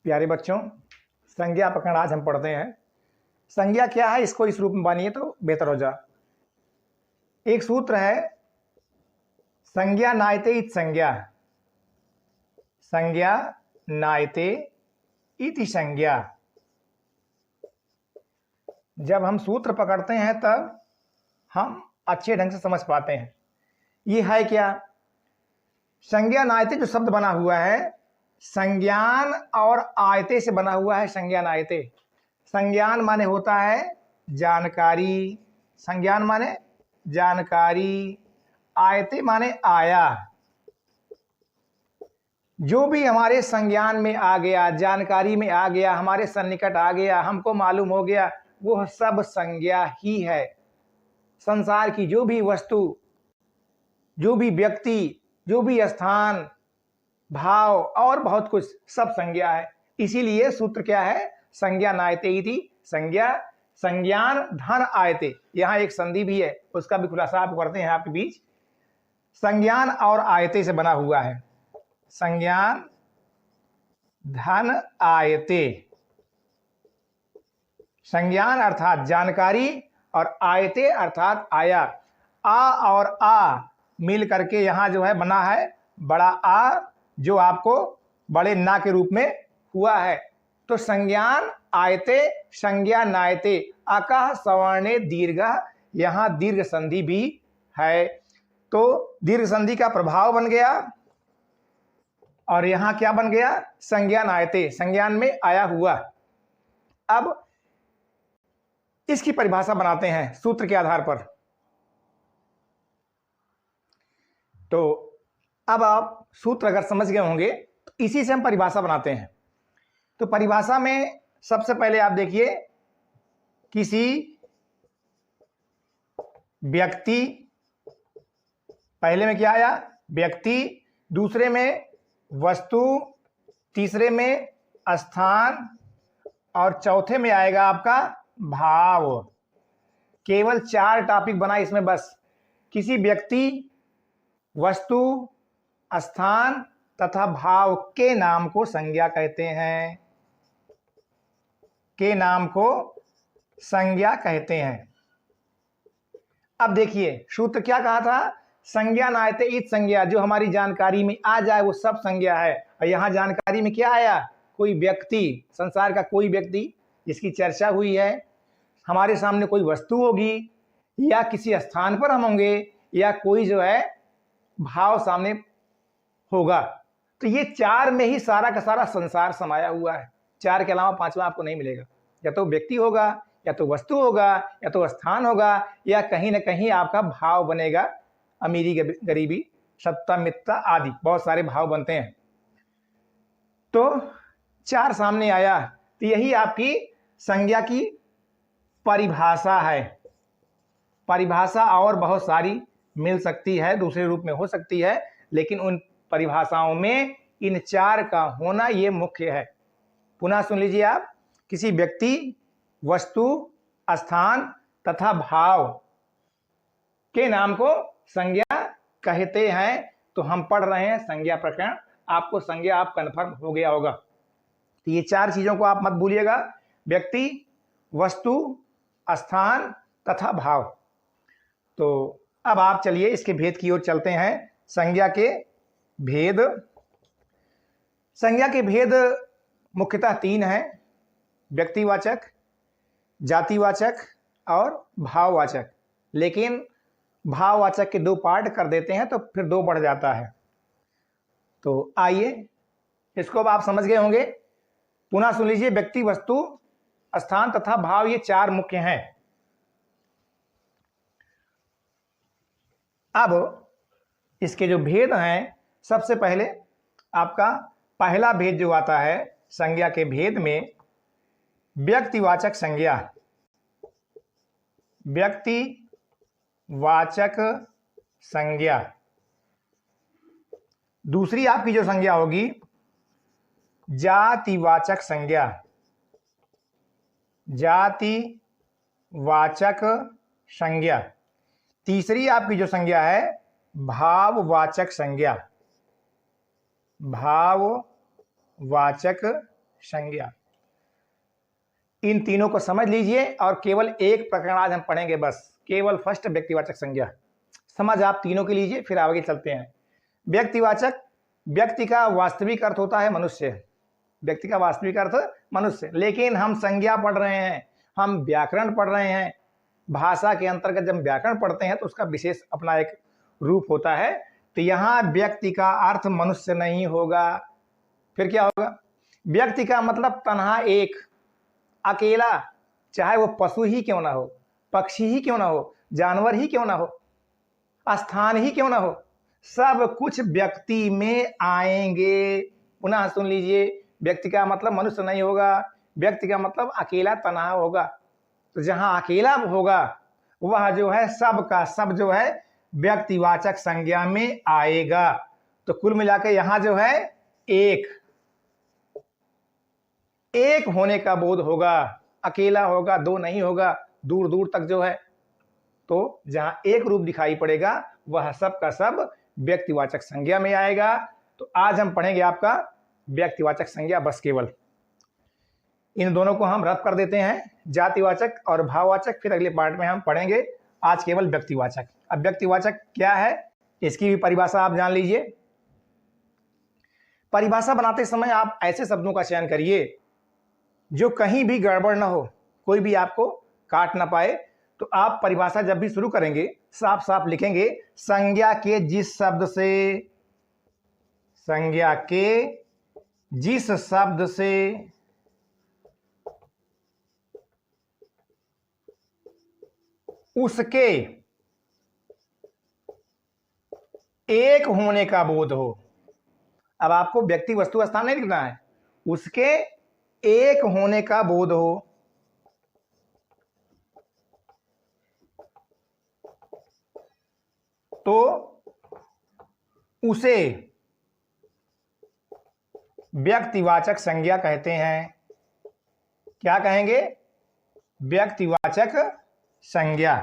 प्यारे बच्चों, संज्ञा प्रकरण आज हम पढ़ते हैं। संज्ञा क्या है, इसको इस रूप में बानिए तो बेहतर हो जा। एक सूत्र है, संज्ञा नायते इति संज्ञा, संज्ञा नायते इति संज्ञा। जब हम सूत्र पकड़ते हैं तब हम अच्छे ढंग से समझ पाते हैं। ये है क्या? संज्ञा नायते जो शब्द बना हुआ है, संज्ञान और आयते से बना हुआ है। संज्ञान आयते, संज्ञान माने होता है जानकारी, संज्ञान माने जानकारी, आयते माने आया। जो भी हमारे संज्ञान में आ गया, जानकारी में आ गया, हमारे सन्निकट आ गया, हमको मालूम हो गया, वो सब संज्ञा ही है। संसार की जो भी वस्तु, जो भी व्यक्ति, जो भी स्थान, भाव और बहुत कुछ, सब संज्ञा है। इसीलिए सूत्र क्या है? संज्ञा नायते इति संज्ञा, संज्ञान धन आयते। यहाँ एक संधि भी है, उसका भी खुलासा आप करते हैं आपके बीच। संज्ञान और आयते से बना हुआ है। संज्ञान धन आयते, संज्ञान अर्थात जानकारी और आयते अर्थात आया। आ और आ मिल करके यहाँ जो है बना है बड़ा आ, जो आपको बड़े ना के रूप में हुआ है। तो संज्ञान आयते, संज्ञा नायते, अकः सवर्णे दीर्घ, यहाँ दीर्घ संधि भी है। तो दीर्घ संधि का प्रभाव बन गया और यहाँ क्या बन गया? संज्ञान आयते, संज्ञान में आया हुआ। अब इसकी परिभाषा बनाते हैं सूत्र के आधार पर। तो अब आप सूत्र अगर समझ गए होंगे तो इसी से हम परिभाषा बनाते हैं। तो परिभाषा में सबसे पहले आप देखिए, किसी व्यक्ति, पहले में क्या आया? व्यक्ति, दूसरे में वस्तु, तीसरे में स्थान और चौथे में आएगा आपका भाव। केवल 4 टॉपिक बना इसमें बस। किसी व्यक्ति, वस्तु, स्थान तथा भाव के नाम को संज्ञा कहते हैं, के नाम को संज्ञा कहते हैं। अब देखिए सूत्र क्या कहा था? संज्ञा नायते इति संज्ञा, जो हमारी जानकारी में आ जाए वो सब संज्ञा है। और यहाँ जानकारी में क्या आया? कोई व्यक्ति, संसार का कोई व्यक्ति जिसकी चर्चा हुई है, हमारे सामने कोई वस्तु होगी, या किसी स्थान पर हम होंगे, या कोई जो है भाव सामने होगा। तो ये 4 में ही सारा का सारा संसार समाया हुआ है। 4 के अलावा 5वां आपको नहीं मिलेगा। या तो व्यक्ति होगा, या तो वस्तु होगा, या तो स्थान होगा, या कहीं ना कहीं आपका भाव बनेगा। अमीरी, गरीबी, सत्ता, मित्रता आदि बहुत सारे भाव बनते हैं। तो 4 सामने आया, तो यही आपकी संज्ञा की परिभाषा है। परिभाषा और बहुत सारी मिल सकती है, दूसरे रूप में हो सकती है, लेकिन उन परिभाषाओं में इन 4 का होना ये मुख्य है। पुनः सुन लीजिए आप, किसी व्यक्ति, वस्तु, स्थान तथा भाव के नाम को संज्ञा कहते हैं। तो हम पढ़ रहे हैं संज्ञा प्रकरण, आपको संज्ञा आप कन्फर्म हो गया होगा। तो ये 4 चीजों को आप मत भूलिएगा, व्यक्ति, वस्तु, स्थान तथा भाव। तो अब आप चलिए इसके भेद की ओर चलते हैं। संज्ञा के भेद, संज्ञा के भेद मुख्यतः 3 हैं, व्यक्तिवाचक, जातिवाचक और भाववाचक। लेकिन भाववाचक के 2 पार्ट कर देते हैं तो फिर 2 बढ़ जाता है। तो आइए इसको अब आप समझ गए होंगे। पुनः सुन लीजिए, व्यक्ति, वस्तु, स्थान तथा भाव, ये 4 मुख्य हैं। अब इसके जो भेद हैं, सबसे पहले आपका पहला भेद जो आता है संज्ञा के भेद में, व्यक्तिवाचक संज्ञा, व्यक्तिवाचक संज्ञा। दूसरी आपकी जो संज्ञा होगी, जातिवाचक संज्ञा, जातिवाचक संज्ञा। तीसरी आपकी जो संज्ञा है, भाववाचक संज्ञा, भाववाचक संज्ञा। इन तीनों को समझ लीजिए और केवल एक प्रकरण आज हम पढ़ेंगे, बस केवल फर्स्ट व्यक्तिवाचक संज्ञा। समझ आप तीनों की लीजिए, फिर आगे चलते हैं। व्यक्तिवाचक, व्यक्ति का वास्तविक अर्थ होता है मनुष्य, व्यक्ति का वास्तविक अर्थ मनुष्य, लेकिन हम संज्ञा पढ़ रहे हैं, हम व्याकरण पढ़ रहे हैं। भाषा के अंतर्गत जब व्याकरण पढ़ते हैं तो उसका विशेष अपना एक रूप होता है। तो यहाँ व्यक्ति का अर्थ मनुष्य नहीं होगा, फिर क्या होगा? व्यक्ति का मतलब तन्हा, एक, अकेला, चाहे वो पशु ही क्यों ना हो, पक्षी ही क्यों ना हो, जानवर ही क्यों ना हो, स्थान ही क्यों ना हो, सब कुछ व्यक्ति में आएंगे। पुनः सुन लीजिए, व्यक्ति का मतलब मनुष्य नहीं होगा, व्यक्ति का मतलब अकेला तन्हा होगा। तो जहां अकेला होगा वह जो है सब का सब जो है व्यक्तिवाचक संज्ञा में आएगा। तो कुल मिलाकर यहां जो है एक होने का बोध होगा, अकेला होगा, दो नहीं होगा, दूर दूर तक जो है। तो जहां एक रूप दिखाई पड़ेगा वह सब का सब व्यक्तिवाचक संज्ञा में आएगा। तो आज हम पढ़ेंगे आपका व्यक्तिवाचक संज्ञा, बस केवल इन दोनों को हम रद्द कर देते हैं, जातिवाचक और भाववाचक फिर अगले पार्ट में हम पढ़ेंगे। आज केवल व्यक्तिवाचक। अब व्यक्तिवाचक क्या है इसकी भी परिभाषा आप जान लीजिए। परिभाषा बनाते समय आप ऐसे शब्दों का चयन करिए जो कहीं भी गड़बड़ ना हो, कोई भी आपको काट ना पाए। तो आप परिभाषा जब भी शुरू करेंगे साफ साफ लिखेंगे, संज्ञा के जिस शब्द से, संज्ञा के जिस शब्द से उसके एक होने का बोध हो। अब आपको व्यक्ति वस्तु स्थान नहीं लिखना है, उसके एक होने का बोध हो, तो उसे व्यक्तिवाचक संज्ञा कहते हैं। क्या कहेंगे? व्यक्तिवाचक संज्ञा।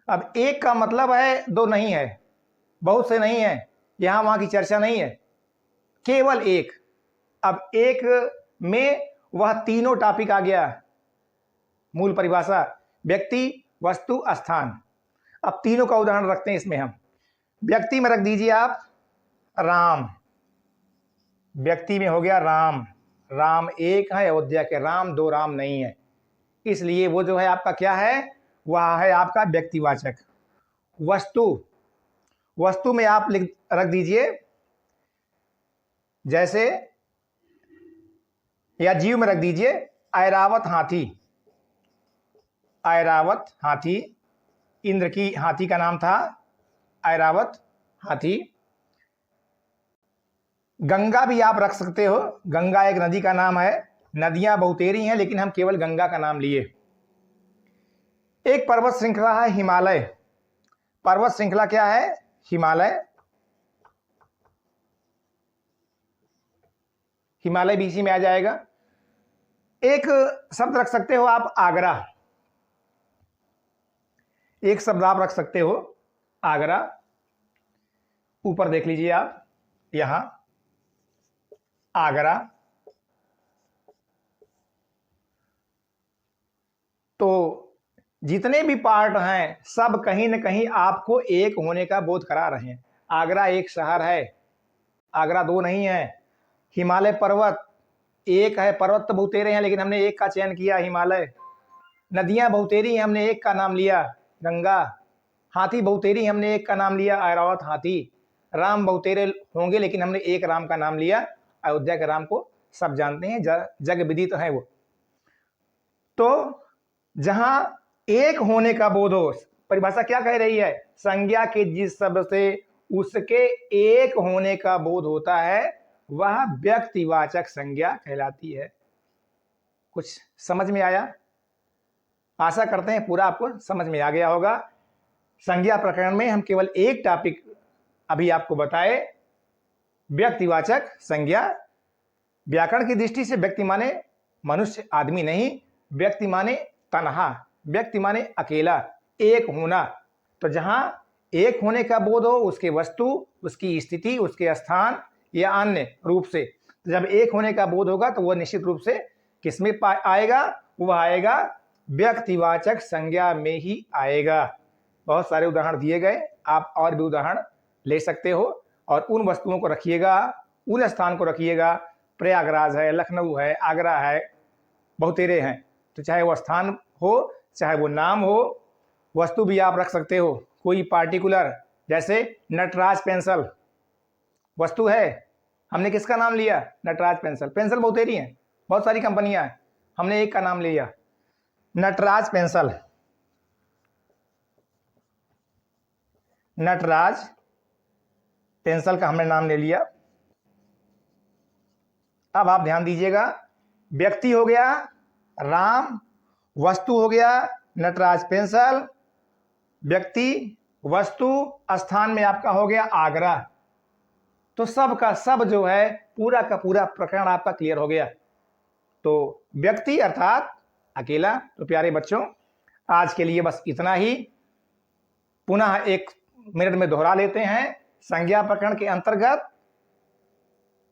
अब एक का मतलब है दो नहीं है, बहुत से नहीं है, यहां वहां की चर्चा नहीं है, केवल एक। अब एक में वह तीनों टॉपिक आ गया, मूल परिभाषा, व्यक्ति, वस्तु, स्थान। अब तीनों का उदाहरण रखते हैं इसमें हम। व्यक्ति में रख दीजिए आप राम, व्यक्ति में हो गया राम, राम एक है, अयोध्या के राम, दो राम नहीं है, इसलिए वो जो है आपका क्या है, वह है आपका व्यक्तिवाचक। वस्तु, वस्तु में आप रख दीजिए जैसे, या जीव में रख दीजिए ऐरावत हाथी, ऐरावत हाथी, इंद्र की हाथी का नाम था ऐरावत हाथी। गंगा भी आप रख सकते हो, गंगा एक नदी का नाम है, नदियां बहुतेरी हैं लेकिन हम केवल गंगा का नाम लिए। एक पर्वत श्रृंखला है हिमालय, पर्वत श्रृंखला क्या है? हिमालय, हिमालय भी इसी में आ जाएगा। एक शब्द रख सकते हो आप आगरा, एक शब्द आप रख सकते हो आगरा। ऊपर देख लीजिए आप, यहां आगरा। तो जितने भी पार्ट हैं सब कहीं न कहीं आपको एक होने का बोध करा रहे हैं। आगरा एक शहर है, आगरा दो नहीं है। हिमालय पर्वत एक है, पर्वत तो बहुतेरे हैं लेकिन हमने एक का चयन किया हिमालय। नदियां बहुतेरी हैं, हमने एक का नाम लिया गंगा। हाथी बहुतेरी, हमने एक का नाम लिया ऐरावत हाथी। राम बहुतेरे होंगे लेकिन हमने एक राम का नाम लिया, अयोध्या के राम को सब जानते हैं, जग विदित है वो। तो जहां एक होने का बोध हो, परिभाषा क्या कह रही है? संज्ञा के जिस शब्द से उसके एक होने का बोध होता है वह व्यक्तिवाचक संज्ञा कहलाती है। कुछ समझ में आया? आशा करते हैं पूरा आपको समझ में आ गया होगा। संज्ञा प्रकरण में हम केवल एक टॉपिक अभी आपको बताए, व्यक्तिवाचक संज्ञा। व्याकरण की दृष्टि से व्यक्ति माने मनुष्य, आदमी नहीं, व्यक्ति माने तन्हा, व्यक्ति माने अकेला, एक होना। तो जहां एक होने का बोध हो उसके वस्तु, उसकी स्थिति, उसके स्थान, या अन्य रूप से। तो जब एक होने का बोध होगा तो वह निश्चित रूप से किसमें आएगा? वह आएगा व्यक्तिवाचक संज्ञा में ही आएगा। बहुत सारे उदाहरण दिए गए, आप और भी उदाहरण ले सकते हो और उन वस्तुओं को रखिएगा, उन स्थान को रखिएगा। प्रयागराज है, लखनऊ है, आगरा है, बहुतेरे हैं। तो चाहे वो स्थान हो, चाहे वो नाम हो, वस्तु भी आप रख सकते हो। कोई पार्टिकुलर, जैसे नटराज पेंसिल वस्तु है, हमने किसका नाम लिया? नटराज पेंसिल। पेंसिल बहुतेरी हैं, बहुत सारी कंपनियां हैं, हमने एक का नाम लिया नटराज पेंसिल। नटराज पेंसिल का हमने नाम ले लिया। अब आप ध्यान दीजिएगा, व्यक्ति हो गया राम, वस्तु हो गया नटराज पेंसिल, व्यक्ति, वस्तु, स्थान में आपका हो गया आगरा। तो सब का सब जो है पूरा का पूरा प्रकरण आपका क्लियर हो गया। तो व्यक्ति अर्थात अकेला। तो प्यारे बच्चों, आज के लिए बस इतना ही। पुनः 1 मिनट में दोहरा लेते हैं। संज्ञा प्रकरण के अंतर्गत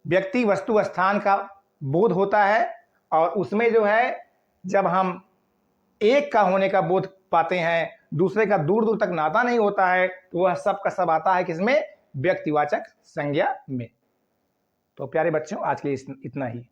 व्यक्ति, वस्तु, स्थान का बोध होता है और उसमें जो है जब हम एक का होने का बोध पाते हैं, दूसरे का दूर दूर तक नाता नहीं होता है, तो वह सब का सब आता है किसमें? व्यक्तिवाचक संज्ञा में। तो प्यारे बच्चों, आज के लिए इतना ही।